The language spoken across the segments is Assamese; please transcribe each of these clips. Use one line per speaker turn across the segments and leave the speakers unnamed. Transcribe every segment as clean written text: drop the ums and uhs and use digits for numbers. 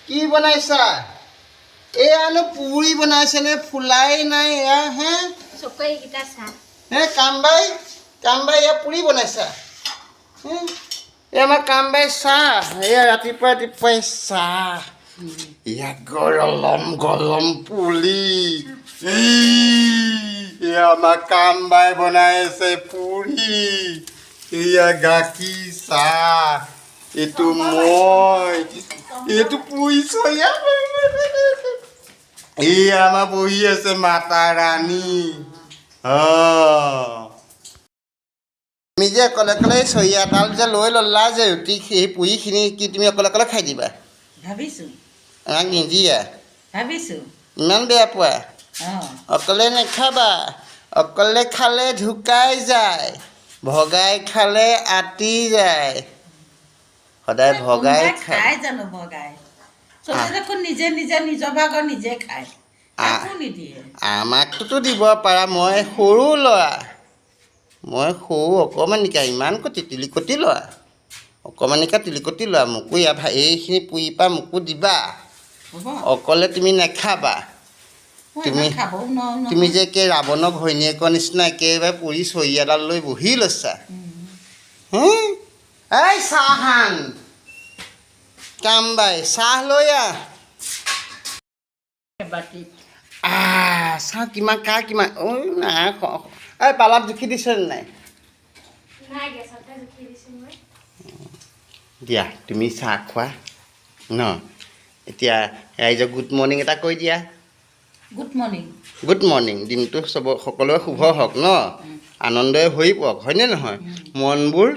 কি বনাইছা এয়ানো পুৰি বনাইছেনে ফুলাই নাই এয়া হে
চকৈকেইটা চাহ
হে কামবাই এয়া পুৰি বনাইছা এই আমাৰ কামবাই চাহ এয়া ৰাতিপুৱাই চাহ এয়া গৰম পুলি এয়া আমাৰ কামবাই বনাইছে পুৰি এয়া গাখীৰ চাহ এইটো মই এইটো পুৰিছো এয়া আমাৰ বহি আছে মাতা ৰাণী তুমি যে অকলে চৰিয়াডাল যে লৈ ল'লা যে ৰুটি সেই পুৰিখিনি কি তুমি অকলে খাই দিবা
ভাবিছোঁ
আমাক নিদিয়া
ভাবিছোঁ
ইমান বেয়া পোৱা অকলে নাখাবা অকলে খালে ঢুকাই যায় ভগাই খালে আতি যায় সদায় ভগাই
খাই জানো ভগাই চবেই দেখোন নিজে নিজৰ ভাগৰ নিজে খায় একো নিদিয়ে
আমাকটোতো দিব পাৰা মই সৰু ল'ৰা অকণমানিকা ইমানকৈ তিলিকটি ল'ৰা অকণমানিকা তিলিকটি ল'ৰা মোকো এইখিনি পুৰি পৰা মোকো দিবা অকলে তুমি নাখাবা তুমি যে একে ৰাৱণৰ ঘৈণীয়েকৰ নিচিনা একেবাৰে পুৰি চৰিয়াডাল লৈ বহি লৈছা এই চাহান কামবাই চাহ লৈ চাহ কিমান এই পালাত জুখি দিছে নাই দিয়া তুমি চাহ খোৱা ন এতিয়া ৰাইজক গুড মৰ্ণিং এটা কৈ দিয়া গুড মৰ্ণিং দিনটো সকলোৰে শুভ হওক ন আনন্দই ভৰি পৰক হয়নে নহয় মনবোৰ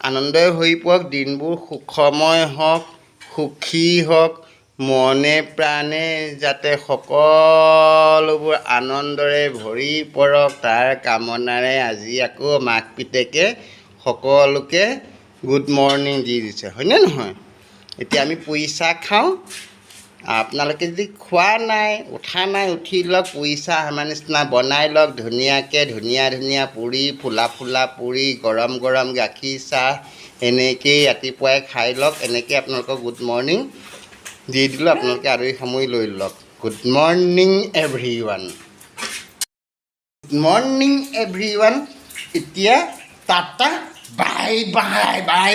আনন্দই ভৰি পৰক দিনবোৰ সুখময় হওক সুখী হওক মনে প্ৰাণে যাতে সকলোবোৰ আনন্দৰে ভৰি পৰক তাৰ কামনাৰে আজি আকৌ মাক পিতেকে সকলোকে গুড মৰ্ণিং দি দিছে হয়নে নহয় এতিয়া আমি পুৰি চাহ খাওঁ আপোনালোকে যদি খোৱা নাই উঠা নাই উঠি লওক পুৰি চাহ আমাৰ নিচিনা বনাই লওক ধুনীয়াকৈ ধুনীয়া পুৰি ফুলা পুৰি গৰম গাখীৰ চাহ এনেকৈয়ে ৰাতিপুৱাই খাই লওক এনেকৈ আপোনালোকক গুড মৰ্ণিং দি দিলোঁ আপোনালোকে আজৰি সামৰি লৈ লওক গুড মৰ্ণিং এভৰিৱান এতিয়া টাটা বাই বাই